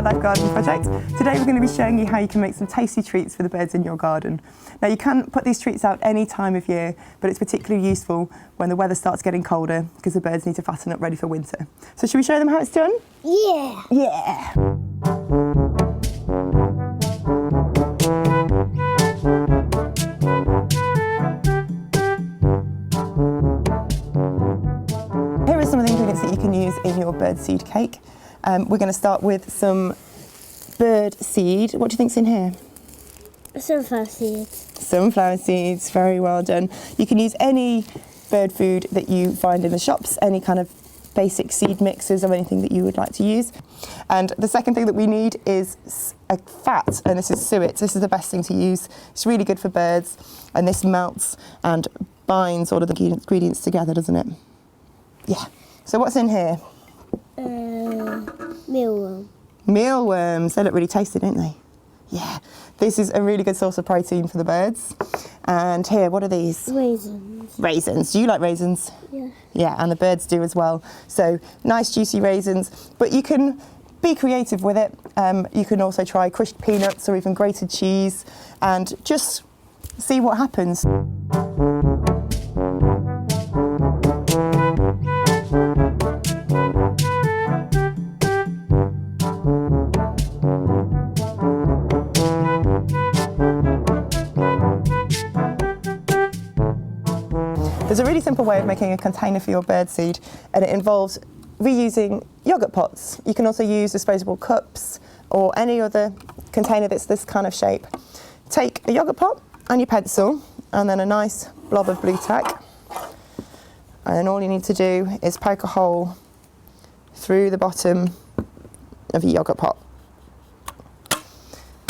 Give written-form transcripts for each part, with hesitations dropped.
Wildlife Garden project. Today we're going to be showing you how you can make some tasty treats for the birds in your garden. Now you can put these treats out any time of year, but it's particularly useful when the weather starts getting colder because the birds need to fatten up ready for winter. So should we show them how it's done? Yeah. Yeah. Here are some of the ingredients that you can use in your bird seed cake. We're going to start with some bird seed. What do you think's in here? Sunflower seeds. Sunflower seeds, very well done. You can use any bird food that you find in the shops, any kind of basic seed mixes or anything that you would like to use. And the second thing that we need is a fat, and this is suet. This is the best thing to use. It's really good for birds, and this melts and binds all of the ingredients together, doesn't it? Yeah. So what's in here? Mealworm. Mealworms. They look really tasty, don't they? Yeah. This is a really good source of protein for the birds. And here, what are these? Raisins. Raisins. Do you like raisins? Yeah. Yeah, and the birds do as well. So nice juicy raisins, but you can be creative with it. You can also try crushed peanuts or even grated cheese and just see what happens. There's a really simple way of making a container for your birdseed, and it involves reusing yogurt pots. You can also use disposable cups or any other container that's this kind of shape. Take a yogurt pot and your pencil and then a nice blob of blue tack, and then all you need to do is poke a hole through the bottom of your yogurt pot.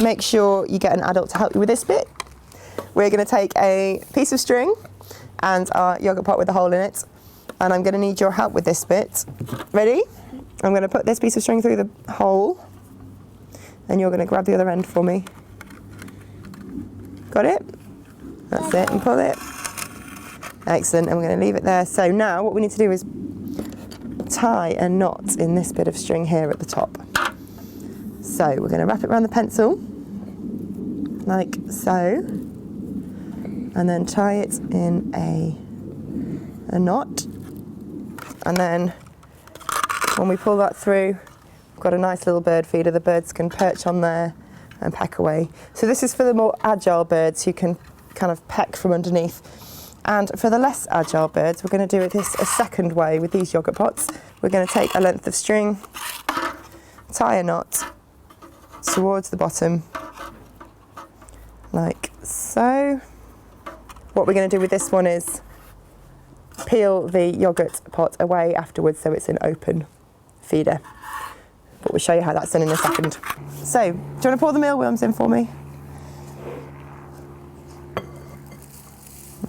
Make sure you get an adult to help you with this bit. We're going to take a piece of string and our yogurt pot with a hole in it, and I'm going to need your help with this bit. Ready? I'm going to put this piece of string through the hole, and you're going to grab the other end for me. Got it? That's it, and pull it. Excellent, and we're going to leave it there. So now what we need to do is tie a knot in this bit of string here at the top. So we're going to wrap it around the pencil, like so, and then tie it in a knot, and then when we pull that through, we've got a nice little bird feeder. The birds can perch on there and peck away. So this is for the more agile birds who can kind of peck from underneath. And for the less agile birds, we're going to do this a second way with these yogurt pots. We're going to take a length of string, tie a knot towards the bottom, like so. What we're going to do with this one is peel the yogurt pot away afterwards so it's an open feeder. But we'll show you how that's done in a second. So, do you want to pour the mealworms in for me?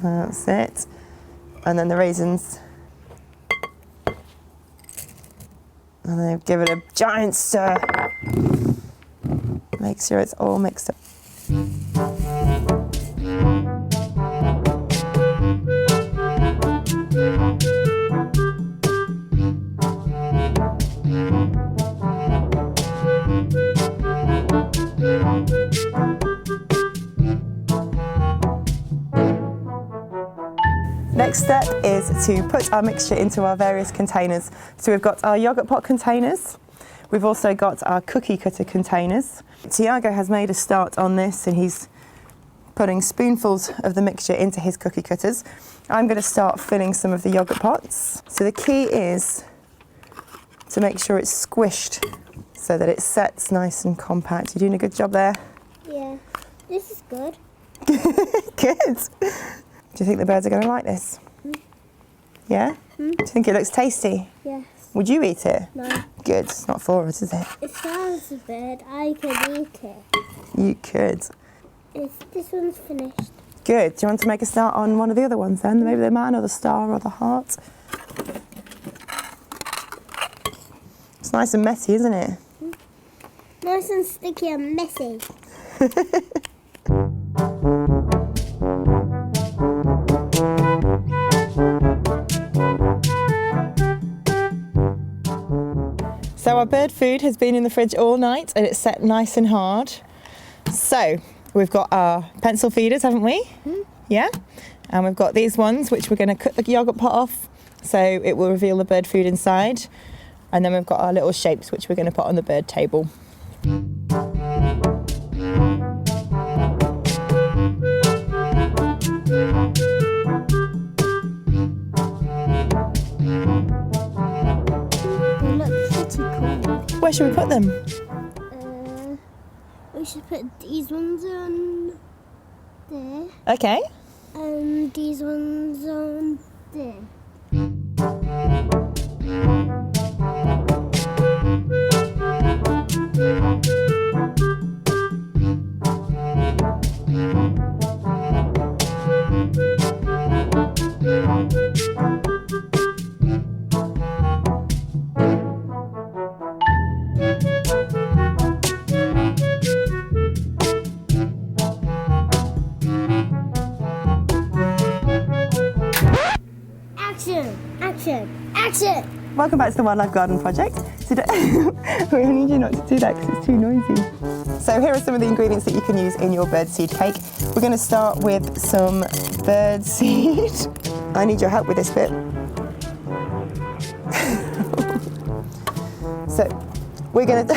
That's it. And then the raisins. And then give it a giant stir. Make sure it's all mixed up. Next step is to put our mixture into our various containers. So we've got our yogurt pot containers, we've also got our cookie cutter containers. Tiago has made a start on this and he's putting spoonfuls of the mixture into his cookie cutters. I'm going to start filling some of the yogurt pots. So the key is to make sure it's squished so that it sets nice and compact. You're doing a good job there. Yeah, this is good. Good. Do you think the birds are going to like this? Yeah? Do you think it looks tasty? Yes. Would you eat it? No. Good. It's not for us, is it? It sounds good. I could eat it. You could. This one's finished. Good. Do you want to make a start on one of the other ones then? Maybe the man or the star or the heart? It's nice and messy, isn't it? Nice and sticky and messy. So our bird food has been in the fridge all night and it's set nice and hard. So we've got our pencil feeders, haven't we? Mm-hmm. Yeah. And we've got these ones which we're going to cut the yoghurt pot off so it will reveal the bird food inside. And then we've got our little shapes which we're going to put on the bird table. They look pretty cool. Where should we put them? We should put these ones on there. Okay. And these ones on there. Action! Action! Welcome back to the Wildlife Garden Project. Today, I need you not to do that because it's too noisy. So here are some of the ingredients that you can use in your bird seed cake. We're going to start with some bird seed. I need your help with this bit. So we're going to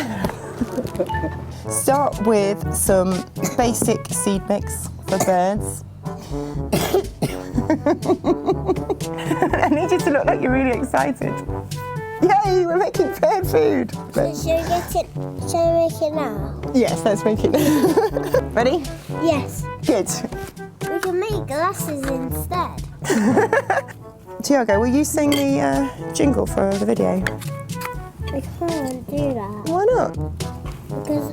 start with some basic seed mix for birds. I need you to look like you're really excited. Yay, we're making bird food. Shall we make it now? Yes, let's make it. Ready? Yes. Good. We can make glasses instead. Tiago, will you sing the jingle for the video? I can't do that. Why not? Because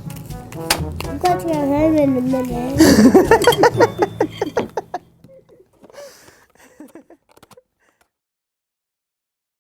I've got to go home in a minute.